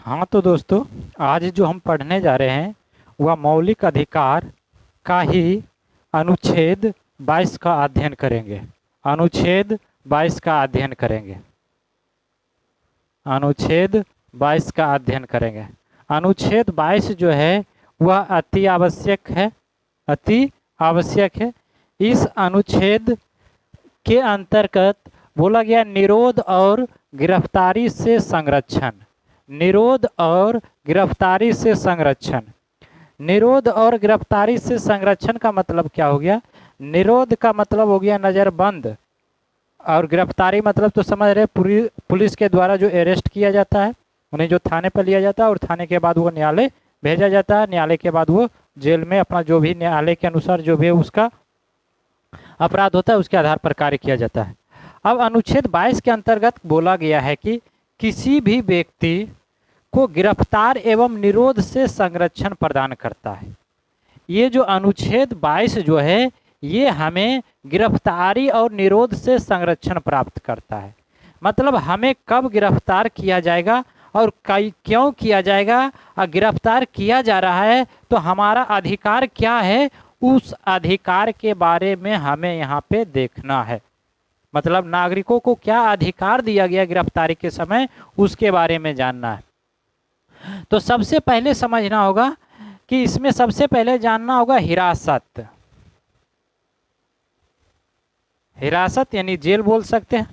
हाँ तो दोस्तों, आज जो हम पढ़ने जा रहे हैं वह मौलिक अधिकार का ही अनुच्छेद 22 का अध्ययन करेंगे। अनुच्छेद 22 का अध्ययन करेंगे। अनुच्छेद 22 का अध्ययन करेंगे। अनुच्छेद 22 जो है वह अति आवश्यक है, अति आवश्यक है। इस अनुच्छेद के अंतर्गत बोला गया निरोध और गिरफ्तारी से संरक्षण। निरोध और गिरफ्तारी से संरक्षण। निरोध और गिरफ्तारी से संरक्षण का मतलब क्या हो गया? निरोध का मतलब हो गया नज़रबंद, और गिरफ्तारी मतलब तो समझ रहे, पुलिस के द्वारा जो अरेस्ट किया जाता है, उन्हें जो थाने पर लिया जाता है और थाने के बाद वो न्यायालय भेजा जाता है। न्यायालय के बाद वो जेल में अपना जो भी न्यायालय के अनुसार जो भी उसका अपराध होता है उसके आधार पर कार्य किया जाता है। अब अनुच्छेद 22 के अंतर्गत बोला गया है कि किसी भी व्यक्ति को गिरफ्तार एवं निरोध से संरक्षण प्रदान करता है। ये जो अनुच्छेद 22 जो है ये हमें गिरफ्तारी और निरोध से संरक्षण प्राप्त करता है। मतलब हमें कब गिरफ्तार किया जाएगा और क्यों किया जाएगा, और गिरफ्तार किया जा रहा है तो हमारा अधिकार क्या है, उस अधिकार के बारे में हमें यहाँ पे देखना है। मतलब नागरिकों को क्या अधिकार दिया गया गिरफ्तारी के समय, उसके बारे में जानना है। तो सबसे पहले समझना होगा कि इसमें सबसे पहले जानना होगा हिरासत। हिरासत यानी जेल बोल सकते हैं।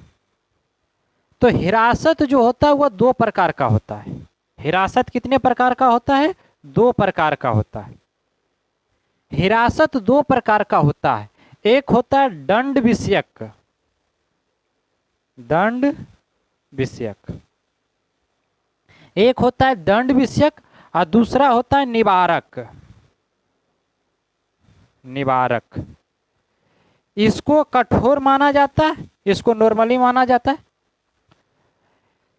तो हिरासत जो होता है वह दो प्रकार का होता है। हिरासत कितने प्रकार का होता है? दो प्रकार का होता है। हिरासत दो प्रकार का होता है। एक होता है दंड विषयक, दंड विषयक। एक होता है दंड विषयक और दूसरा होता है निवारक। निवारक इसको कठोर माना जाता है, इसको नॉर्मली माना जाता है।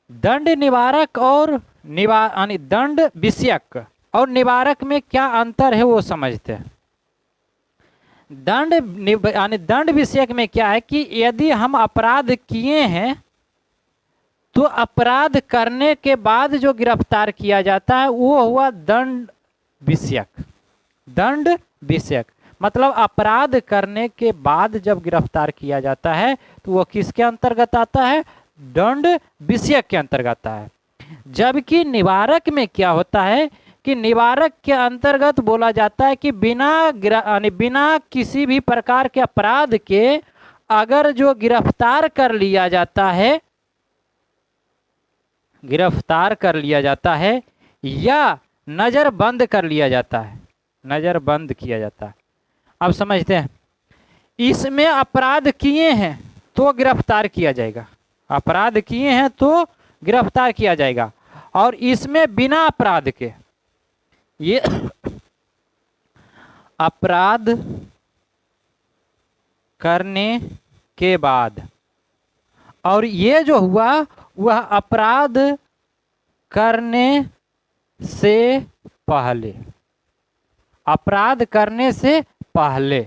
दंड निवारक और दंड विषयक और निवारक में क्या अंतर है वो समझते हैं। दंड विषयक में क्या है कि यदि हम अपराध किए हैं तो अपराध करने के बाद जो गिरफ्तार किया जाता है वो हुआ दंड विषयक। दंड विषयक मतलब अपराध करने के बाद जब गिरफ्तार किया जाता है तो वो किसके अंतर्गत आता है? दंड विषयक के अंतर्गत आता है। जबकि निवारक में क्या होता है कि निवारक के अंतर्गत बोला जाता है कि बिना किसी भी प्रकार के अपराध के अगर जो गिरफ्तार कर लिया जाता है, गिरफ्तार कर लिया जाता है या नज़रबंद कर लिया जाता है, नज़रबंद किया जाता है। अब समझते हैं, इसमें अपराध किए हैं तो गिरफ्तार किया जाएगा, अपराध किए हैं तो गिरफ्तार किया जाएगा। और इसमें बिना अपराध के, ये अपराध करने के बाद, और ये जो हुआ वह अपराध करने से पहले, अपराध करने से पहले।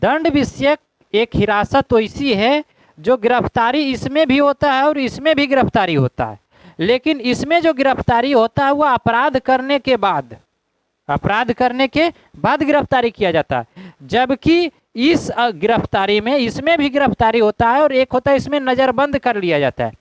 दंड विषयक एक हिरासत तो ऐसी है जो गिरफ्तारी इसमें भी होता है और इसमें भी गिरफ्तारी होता है, लेकिन इसमें जो गिरफ्तारी होता है वह अपराध करने के बाद, अपराध करने के बाद गिरफ्तारी किया जाता है। जबकि इस गिरफ्तारी में इसमें भी गिरफ्तारी होता है और एक होता है इसमें नज़रबंद कर लिया जाता है।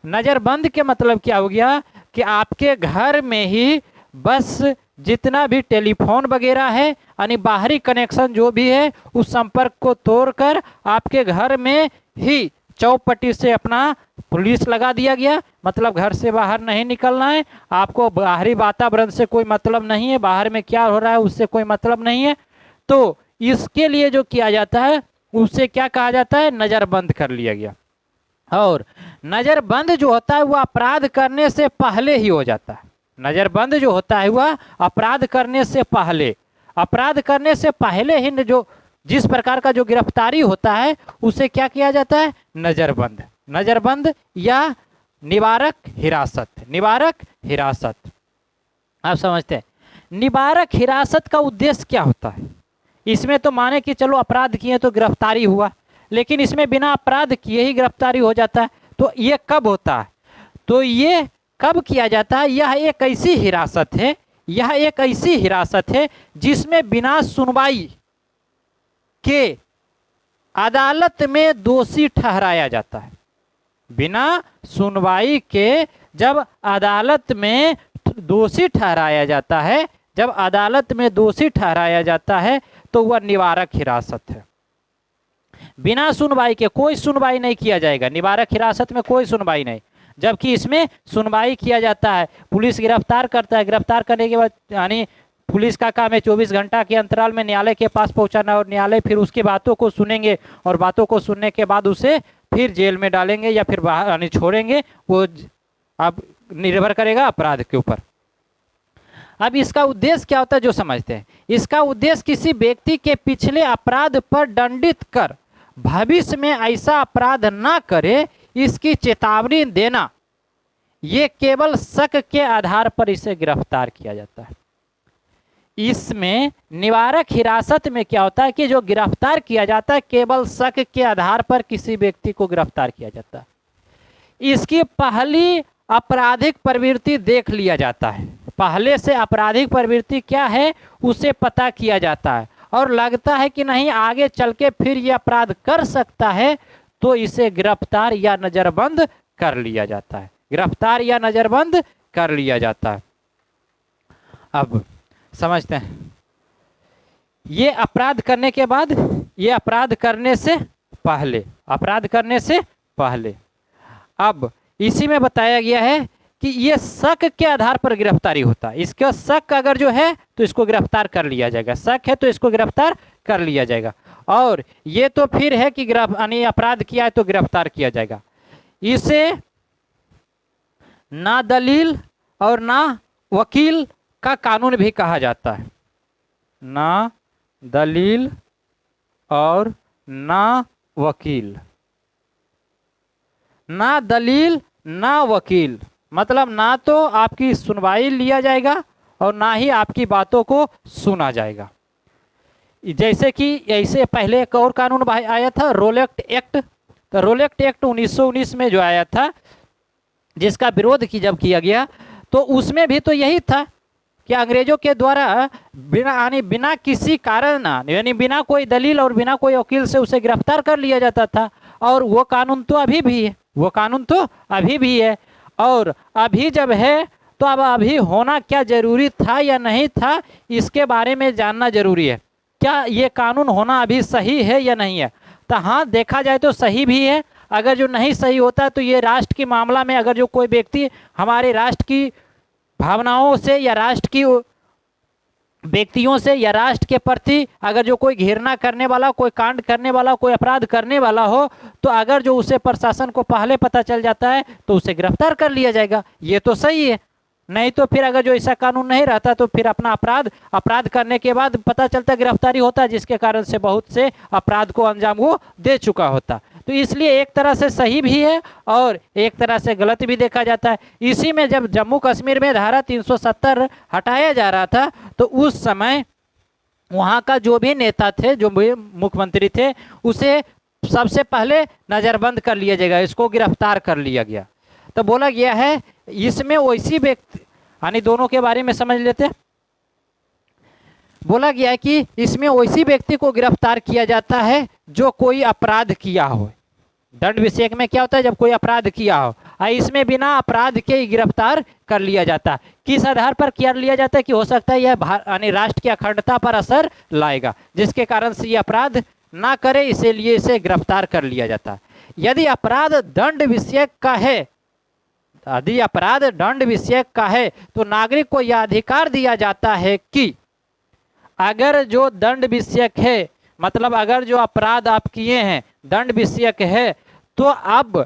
नज़रबंद के मतलब क्या हो गया कि आपके घर में ही बस जितना भी टेलीफोन वगैरह है यानी बाहरी कनेक्शन जो भी है उस संपर्क को तोड़कर आपके घर में ही चौपट्टी से अपना पुलिस लगा दिया गया। मतलब घर से बाहर नहीं निकलना है, आपको बाहरी वातावरण से कोई मतलब नहीं है, बाहर में क्या हो रहा है उससे कोई मतलब नहीं है। तो इसके लिए जो किया जाता है उससे क्या कहा जाता है? नज़रबंद कर लिया गया। और नज़रबंद जो होता है वह अपराध करने से पहले ही हो जाता है। नज़रबंद जो होता है वह अपराध करने से पहले, अपराध करने से पहले ही जो जिस प्रकार का जो गिरफ्तारी होता है उसे क्या किया जाता है? नज़रबंद। नज़रबंद या निवारक हिरासत, निवारक हिरासत। आप समझते हैं निवारक हिरासत का उद्देश्य क्या होता है? इसमें तो माने कि चलो अपराध किए तो गिरफ्तारी हुआ, लेकिन इसमें बिना अपराध किए ही गिरफ्तारी हो जाता है। तो ये कब होता है? तो ये कब किया जाता है? यह एक ऐसी हिरासत है, यह एक ऐसी हिरासत है जिसमें बिना सुनवाई के अदालत में दोषी ठहराया जाता है। बिना सुनवाई के जब अदालत में दोषी ठहराया जाता है, जब अदालत में दोषी ठहराया जाता है तो वह निवारक हिरासत है। बिना सुनवाई के कोई सुनवाई नहीं किया जाएगा, निवारक हिरासत में कोई सुनवाई नहीं। जबकि इसमें सुनवाई किया जाता है, पुलिस गिरफ्तार करता है, गिरफ्तार करने के बाद यानी पुलिस का काम है 24 घंटा के अंतराल में न्यायालय के पास पहुंचाना, और न्यायालय फिर उसकी बातों को सुनेंगे और बातों को सुनने के बाद उसे फिर जेल में डालेंगे या फिर बाहर यानी छोड़ेंगे, वो अब निर्भर करेगा अपराध के ऊपर। अब इसका उद्देश्य क्या होता है जो समझते हैं? इसका उद्देश्य किसी व्यक्ति के पिछले अपराध पर दंडित कर भविष्य में ऐसा अपराध ना करे इसकी चेतावनी देना। ये केवल शक के आधार पर इसे गिरफ्तार किया जाता है। इसमें निवारक हिरासत में क्या होता है कि जो गिरफ्तार किया जाता है केवल शक के आधार पर किसी व्यक्ति को गिरफ्तार किया जाता है। इसकी पहली आपराधिक प्रवृत्ति देख लिया जाता है, पहले से आपराधिक प्रवृत्ति क्या है उसे पता किया जाता है, और लगता है कि नहीं आगे चल के फिर यह अपराध कर सकता है तो इसे गिरफ्तार या नज़रबंद कर लिया जाता है, गिरफ्तार या नज़रबंद कर लिया जाता है। अब समझते हैं, ये अपराध करने के बाद, ये अपराध करने से पहले, अपराध करने से पहले, अब इसी में बताया गया है कि ये शक के आधार पर गिरफ्तारी होता है। इसका शक अगर जो है तो इसको गिरफ्तार कर लिया जाएगा, शक है तो इसको गिरफ्तार कर लिया जाएगा। और ये तो फिर है कि यानी अपराध किया है तो गिरफ्तार किया जाएगा। इसे ना दलील और ना वकील का कानून भी कहा जाता है। ना दलील और ना वकील, ना दलील ना वकील मतलब ना तो आपकी सुनवाई लिया जाएगा और ना ही आपकी बातों को सुना जाएगा। जैसे कि ऐसे पहले एक और कानून आया था रोलेक्ट एक्ट। तो रोलेक्ट एक्ट 1919 में जो आया था, जिसका विरोध जब किया गया, तो उसमें भी तो यही था कि अंग्रेजों के द्वारा बिना किसी कारण यानी बिना कोई दलील और बिना कोई वकील से उसे गिरफ्तार कर लिया जाता था। और वो कानून तो अभी भी है, वो कानून तो अभी भी है। और अभी जब है तो अब अभी होना क्या जरूरी था या नहीं था, इसके बारे में जानना जरूरी है। क्या ये कानून होना अभी सही है या नहीं है? तो हाँ, देखा जाए तो सही भी है। अगर जो नहीं सही होता तो ये राष्ट्र के मामला में अगर जो कोई व्यक्ति हमारे राष्ट्र की भावनाओं से या राष्ट्र की व्यक्तियों से या राष्ट्र के प्रति अगर जो कोई घृणा करने वाला, कोई कांड करने वाला, कोई अपराध करने वाला हो, तो अगर जो उसे प्रशासन को पहले पता चल जाता है तो उसे गिरफ्तार कर लिया जाएगा। ये तो सही है। नहीं तो फिर अगर जो ऐसा कानून नहीं रहता तो फिर अपना अपराध करने के बाद पता चलता गिरफ्तारी होता, जिसके कारण से बहुत से अपराध को अंजाम वो दे चुका होता। तो इसलिए एक तरह से सही भी है और एक तरह से गलत भी देखा जाता है। इसी में जब जम्मू कश्मीर में धारा 370 हटाया जा रहा था तो उस समय वहाँ का जो भी नेता थे, जो भी मुख्यमंत्री थे, उसे सबसे पहले नज़रबंद कर लिया जाएगा, इसको गिरफ्तार कर लिया गया। तो बोला गया है इसमें वैसी व्यक्ति, यानी दोनों के बारे में समझ लेते हैं। बोला गया है कि इसमें वैसी व्यक्ति को गिरफ्तार किया जाता है जो कोई अपराध किया हो। दंड विषयक में क्या होता है, जब कोई अपराध किया हो, इसमें बिना अपराध के ही गिरफ्तार कर लिया जाता है। किस आधार पर कर लिया जाता है कि हो सकता है यह यानी राष्ट्र की अखंडता पर असर लाएगा, जिसके कारण से ये अपराध ना करे, इसीलिए इसे गिरफ्तार कर लिया जाता है। यदि अपराध दंड विषयक का है, यदि अपराध दंड विषयक का है तो नागरिक को यह अधिकार दिया जाता है कि अगर जो दंड विषयक है, मतलब अगर जो अपराध आप किए हैं दंड विषयक है, तो अब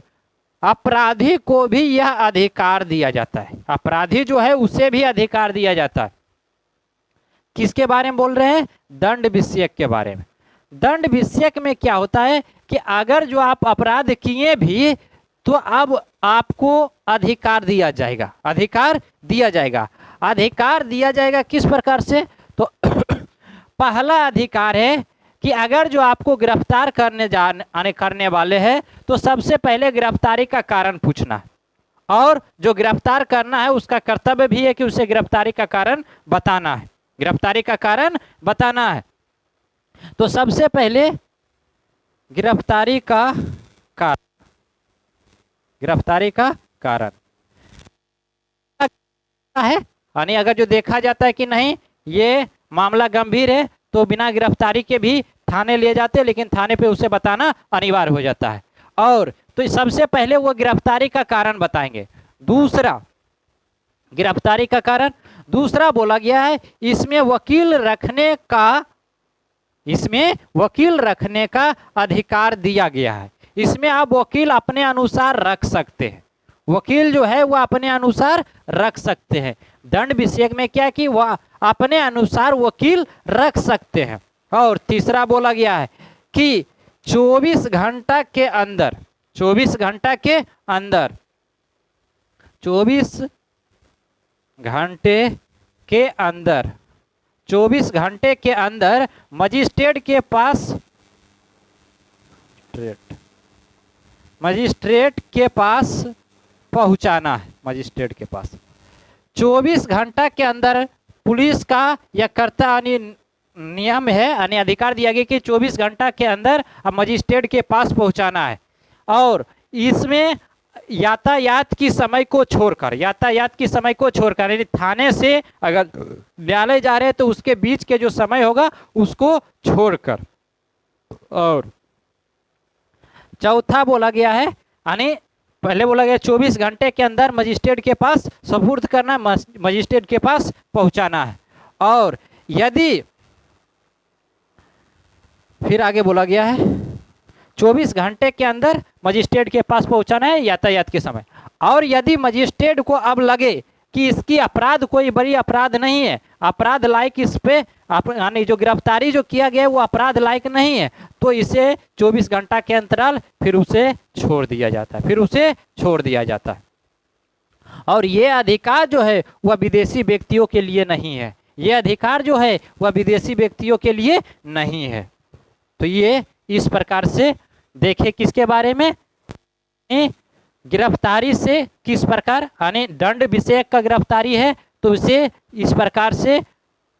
अपराधी को भी यह अधिकार दिया जाता है। अपराधी जो है उसे भी अधिकार दिया जाता है। किसके बारे में बोल रहे हैं? दंड विषयक के बारे में। दंड विषयक में क्या होता है कि अगर जो आप अपराध किए भी तो अब आपको अधिकार दिया जाएगा, अधिकार दिया जाएगा। अधिकार दिया जाएगा किस प्रकार से? तो पहला अधिकार है कि अगर जो आपको गिरफ्तार करने वाले हैं तो सबसे पहले गिरफ्तारी का कारण पूछना, और जो गिरफ्तार करना है उसका कर्तव्य भी है कि उसे गिरफ्तारी का कारण बताना है, गिरफ्तारी का कारण बताना है। तो सबसे पहले गिरफ्तारी का कारण, गिरफ्तारी का कारण है, यानी अगर जो देखा जाता है कि नहीं ये मामला गंभीर है तो बिना गिरफ्तारी के भी थाने ले जाते हैं, लेकिन थाने पे उसे बताना अनिवार्य हो जाता है। और तो सबसे पहले वो गिरफ्तारी का कारण बताएंगे। दूसरा गिरफ्तारी का कारण दूसरा बोला गया है इसमें वकील रखने का, इसमें वकील रखने का अधिकार दिया गया है। इसमें आप वकील अपने अनुसार रख सकते हैं, वकील जो है वह अपने अनुसार रख सकते हैं। दंड विषयक में क्या कि वह अपने अनुसार वकील रख सकते हैं। और तीसरा बोला गया है कि 24 घंटा के अंदर, 24 घंटा के अंदर, 24 घंटे के अंदर, 24 घंटे के अंदर मजिस्ट्रेट के पास, मजिस्ट्रेट के पास पहुंचाना है, मजिस्ट्रेट के पास 24 घंटा के अंदर पुलिस का यह कर्तव्य नियम है, यानी अधिकार दिया गया कि 24 घंटा के अंदर अब मजिस्ट्रेट के पास पहुंचाना है। और इसमें यातायात की समय को छोड़कर, यातायात की समय को छोड़कर, यानी थाने से अगर न्यायालय जा रहे हैं तो उसके बीच के जो समय होगा उसको छोड़कर। और चौथा बोला गया है, यानी पहले बोला गया 24 घंटे के अंदर मजिस्ट्रेट के पास सुपुर्द करना, मजिस्ट्रेट के पास पहुंचाना है। और यदि फिर आगे बोला गया है 24 घंटे के अंदर मजिस्ट्रेट के पास पहुंचाना है यातायात के समय। और यदि मजिस्ट्रेट को अब लगे कि इसकी अपराध कोई बड़ी अपराध नहीं है, अपराध लायक इस पे यानी जो गिरफ्तारी जो किया गया है वो अपराध लायक नहीं है, तो इसे 24 घंटा के अंतराल फिर उसे छोड़ दिया जाता है, फिर उसे छोड़ दिया जाता है। और ये अधिकार जो है वह विदेशी व्यक्तियों के लिए नहीं है, ये अधिकार जो है वह विदेशी व्यक्तियों के लिए नहीं है। तो ये इस प्रकार से देखे किसके बारे में, गिरफ्तारी से किस प्रकार, यानी दंड विषयक का गिरफ्तारी है तो उसे इस प्रकार से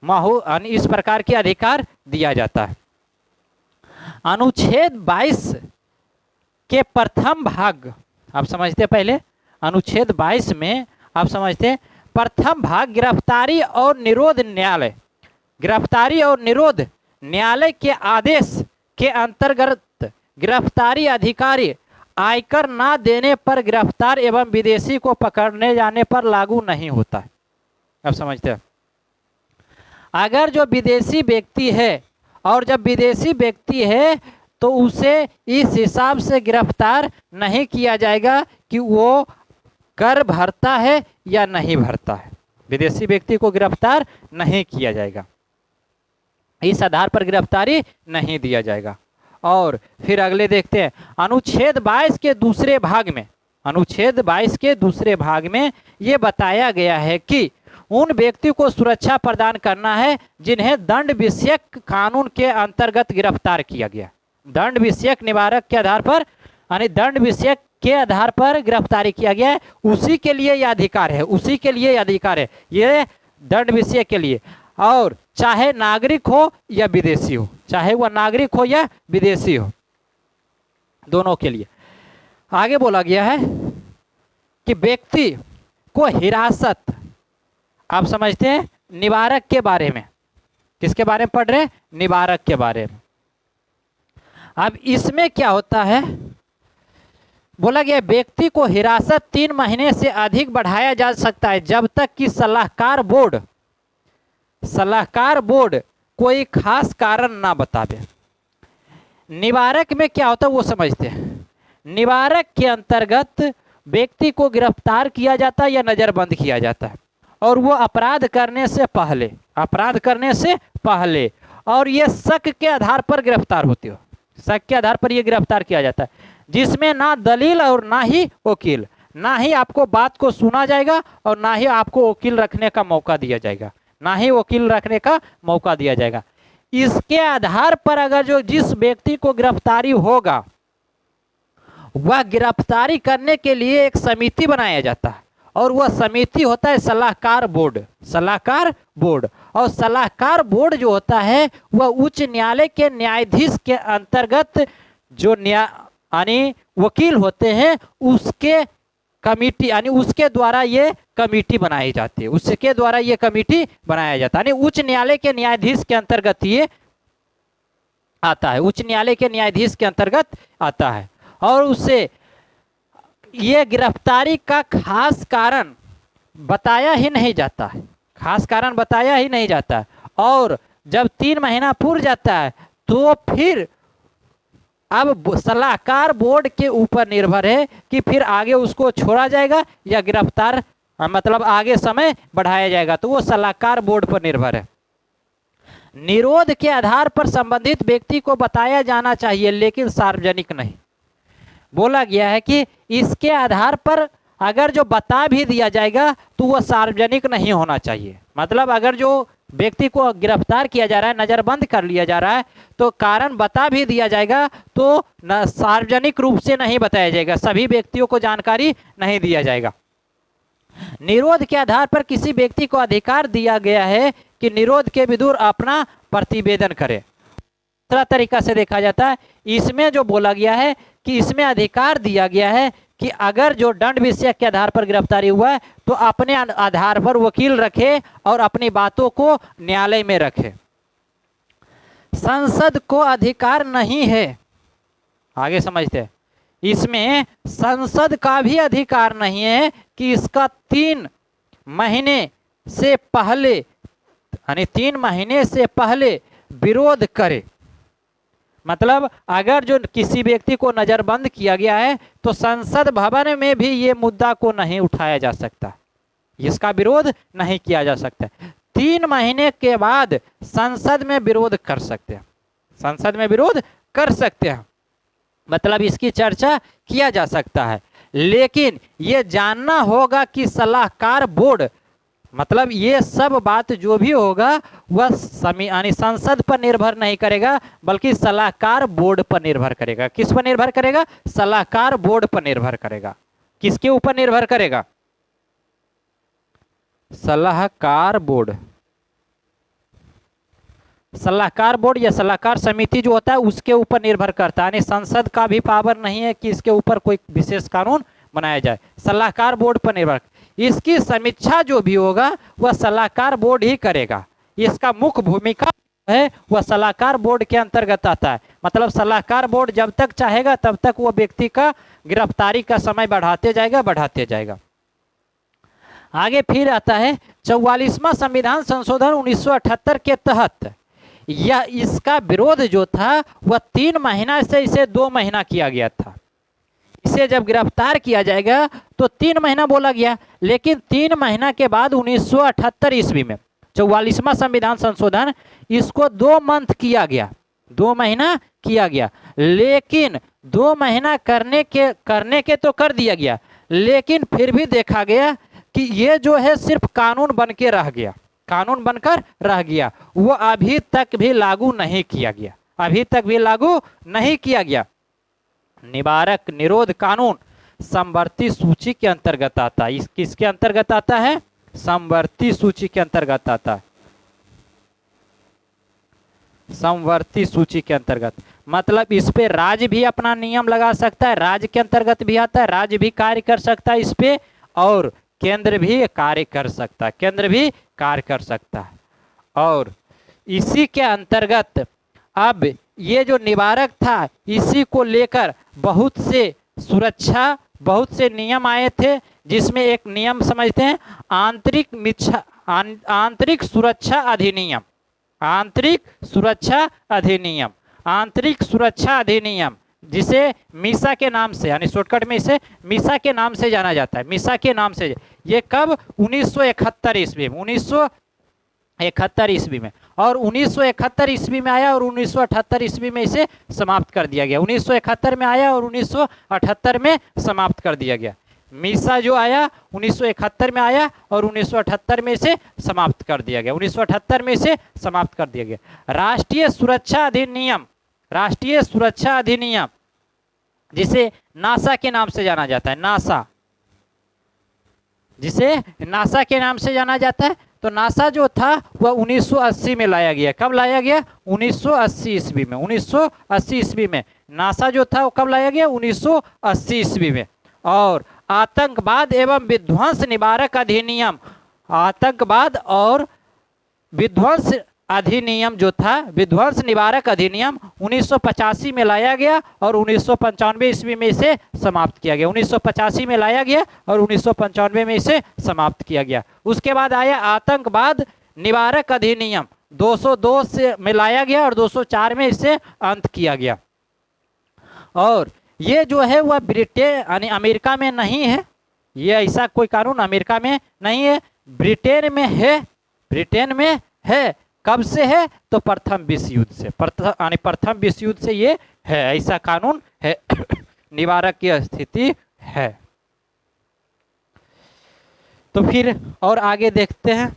यानी इस प्रकार के अधिकार दिया जाता है। अनुच्छेद 22 के प्रथम भाग आप समझते, पहले अनुच्छेद 22 में आप समझते प्रथम भाग गिरफ्तारी और निरोध न्यायालय, गिरफ्तारी और निरोध न्यायालय के आदेश के अंतर्गत गिरफ्तारी अधिकारी आयकर ना देने पर गिरफ्तार एवं विदेशी को पकड़ने जाने पर लागू नहीं होता है। आप समझते हैं, अगर जो विदेशी व्यक्ति है और जब विदेशी व्यक्ति है तो उसे इस हिसाब से गिरफ्तार नहीं किया जाएगा कि वो कर भरता है या नहीं भरता है, विदेशी व्यक्ति को गिरफ्तार नहीं किया जाएगा, इस आधार पर गिरफ्तारी नहीं दिया जाएगा। और फिर अगले देखते हैं अनुच्छेद 22 के दूसरे भाग में, अनुच्छेद 22 के दूसरे भाग में ये बताया गया है कि उन व्यक्ति को सुरक्षा प्रदान करना है जिन्हें दंड विषयक कानून के अंतर्गत गिरफ्तार किया गया, दंड विषयक निवारक के आधार पर, यानी दंड विषयक के आधार पर गिरफ्तारी किया गया है, उसी के लिए यह अधिकार है, उसी के लिए अधिकार है ये दंड विषय के लिए। और चाहे नागरिक हो या विदेशी हो, चाहे वह नागरिक हो या विदेशी हो, दोनों के लिए। आगे बोला गया है कि व्यक्ति को हिरासत, आप समझते हैं निवारक के बारे में, किसके बारे में पढ़ रहे हैं, निवारक के बारे में। अब इसमें क्या होता है, बोला गया व्यक्ति को हिरासत 3 महीने से अधिक बढ़ाया जा सकता है जब तक कि सलाहकार बोर्ड कोई खास कारण ना बतावे। निवारक में क्या होता है वो समझते हैं, निवारक के अंतर्गत व्यक्ति को गिरफ्तार किया जाता है या नजरबंद किया जाता है, और वो अपराध करने से पहले, अपराध करने से पहले, और ये शक के आधार पर गिरफ्तार होती हो, शक के आधार पर ये गिरफ्तार किया जाता है, जिसमें ना दलील और ना ही वकील, ना ही आपको बात को सुना जाएगा और ना ही आपको वकील रखने का मौका दिया जाएगा, ना ही वकील रखने का मौका दिया जाएगा। इसके आधार पर अगर जो जिस व्यक्ति को गिरफ्तारी होगा वह गिरफ्तारी करने के लिए एक समिति बनाया जाता है और वह समिति होता है सलाहकार बोर्ड। सलाहकार बोर्ड, और सलाहकार बोर्ड जो होता है वह उच्च न्यायालय के न्यायाधीश के अंतर्गत जो यानी वकील होते हैं उसके कमिटी यानी उसके द्वारा ये कमिटी बनाई जाती है, उसके द्वारा ये कमिटी बनाया जाता है। यानी उच्च न्यायालय के न्यायाधीश के अंतर्गत ये आता है, उच्च न्यायालय के न्यायाधीश के अंतर्गत आता है। और उससे ये गिरफ्तारी का खास कारण बताया ही नहीं जाता है, खास कारण बताया ही नहीं जाता है। और जब 3 महीना पूर जाता है तो फिर अब सलाहकार बोर्ड के ऊपर निर्भर है कि फिर आगे उसको छोड़ा जाएगा या गिरफ्तार मतलब आगे समय बढ़ाया जाएगा, तो वो सलाहकार बोर्ड पर निर्भर है। निरोध के आधार पर संबंधित व्यक्ति को बताया जाना चाहिए लेकिन सार्वजनिक नहीं। बोला गया है कि इसके आधार पर अगर जो बता भी दिया जाएगा तो वह सार्वजनिक नहीं होना चाहिए। मतलब अगर जो व्यक्ति को गिरफ्तार किया जा रहा है, नज़रबंद कर लिया जा रहा है, तो कारण बता भी दिया जाएगा तो सार्वजनिक रूप से नहीं बताया जाएगा, सभी व्यक्तियों को जानकारी नहीं दिया जाएगा। निरोध के आधार पर किसी व्यक्ति को अधिकार दिया गया है कि निरोध के विरुद्ध अपना प्रतिवेदन करे। दूसरा तरीका से देखा जाता है, इसमें जो बोला गया है कि इसमें अधिकार दिया गया है कि अगर जो दंड विषय के आधार पर गिरफ्तारी हुआ है तो अपने आधार पर वकील रखे और अपनी बातों को न्यायालय में रखे। संसद को अधिकार नहीं है, आगे समझते हैं, इसमें संसद का भी अधिकार नहीं है कि इसका 3 महीने से पहले यानी 3 महीने से पहले विरोध करे। मतलब अगर जो किसी व्यक्ति को नज़रबंद किया गया है तो संसद भवन में भी ये मुद्दा को नहीं उठाया जा सकता, इसका विरोध नहीं किया जा सकता। 3 महीने के बाद संसद में विरोध कर सकते हैं, संसद में विरोध कर सकते हैं, मतलब इसकी चर्चा किया जा सकता है। लेकिन ये जानना होगा कि सलाहकार बोर्ड मतलब ये सब बात जो भी होगा वह यानी संसद पर निर्भर नहीं करेगा बल्कि सलाहकार बोर्ड पर निर्भर करेगा। किस पर निर्भर करेगा? सलाहकार बोर्ड पर निर्भर करेगा। किसके ऊपर निर्भर करेगा? सलाहकार बोर्ड। सलाहकार बोर्ड या सलाहकार समिति जो होता है उसके ऊपर निर्भर करता है, यानी संसद का भी पावर नहीं है कि इसके ऊपर कोई विशेष कानून बनाया जाए, सलाहकार बोर्ड पर निर्भर। इसकी समीक्षा जो भी होगा वह सलाहकार बोर्ड ही करेगा। इसका मुख्य भूमिका है वह सलाहकार बोर्ड के अंतर्गत आता है। मतलब सलाहकार बोर्ड जब तक चाहेगा तब तक वो व्यक्ति का गिरफ्तारी का समय बढ़ाते जाएगा। आगे फिर आता है 44वां संविधान संशोधन 1978 के तहत यह इसका विरोध जो था वह 3 महीना से इसे 2 महीना किया गया था। इसे जब गिरफ्तार किया जाएगा तो 3 महीना बोला गया, लेकिन 3 महीना के बाद 1978 ईस्वी में 44वां संविधान संशोधन इसको 2 मंथ किया गया, 2 महीना किया गया। लेकिन 2 महीना करने के तो कर दिया गया, लेकिन फिर भी देखा गया कि ये जो है सिर्फ कानून बन के रह गया, कानून बनकर रह गया, वो अभी तक भी लागू नहीं किया गया, अभी तक भी लागू नहीं किया गया। निवारक निरोध कानून समवर्ती सूची के अंतर्गत आता है। इस किसके अंतर्गत आता है? समवर्ती सूची के अंतर्गत आता है, समवर्ती सूची के अंतर्गत। मतलब इस पे राज्य भी अपना नियम लगा सकता है, राज्य के अंतर्गत भी आता है, राज्य भी कार्य कर सकता है इस पे, और केंद्र भी कार्य कर सकता है, केंद्र भी कार्य कर सकता है। और इसी के अंतर्गत अब ये जो निवारक था इसी को लेकर बहुत से नियम आए थे, जिसमें एक नियम समझते हैं आंतरिक सुरक्षा अधिनियम। आंतरिक सुरक्षा अधिनियम जिसे मीसा के नाम से यानी शॉर्टकट में इसे मीसा के नाम से जाना जाता है, मीसा के नाम से। ये कब? 1971 ईस्वी में, 1971 ईस्वी में, और 1971 ईस्वी में आया और 1978 ईस्वी में इसे समाप्त कर दिया गया। 1971 में आया और 1978 में समाप्त कर दिया गया। मीसा जो आया 1971 में आया और 1978 में इसे समाप्त कर दिया गया, 1978 में इसे समाप्त कर दिया गया। राष्ट्रीय सुरक्षा अधिनियम जिसे नासा के नाम से जाना जाता है, नासा, जिसे नासा के नाम से जाना जाता है। तो नासा जो था वह 1980 में लाया गया। कब लाया गया? 1980 ईस्वी में। 1980 ईस्वी में नासा जो था वो कब लाया गया? 1980 ईस्वी में। और आतंकवाद एवं विध्वंस निवारक अधिनियम, आतंकवाद और विध्वंस अधिनियम जो था, विध्वंस निवारक अधिनियम 1985 में लाया गया और 1995 ईस्वी में इसे समाप्त किया गया। 1985 में लाया गया और 1995 में इसे समाप्त किया गया। उसके बाद आया आतंकवाद निवारक अधिनियम 202 से में लाया गया और 204 में इसे अंत किया गया। और ये जो है वह ब्रिटेन यानी अमेरिका में नहीं है, ये ऐसा कोई कानून अमेरिका में नहीं है, ब्रिटेन में है। ब्रिटेन में है। कब से है? तो प्रथम विश्व युद्ध से, प्रथम विश्व युद्ध से ये है, ऐसा कानून है निवारक की स्थिति है। तो फिर और आगे देखते हैं।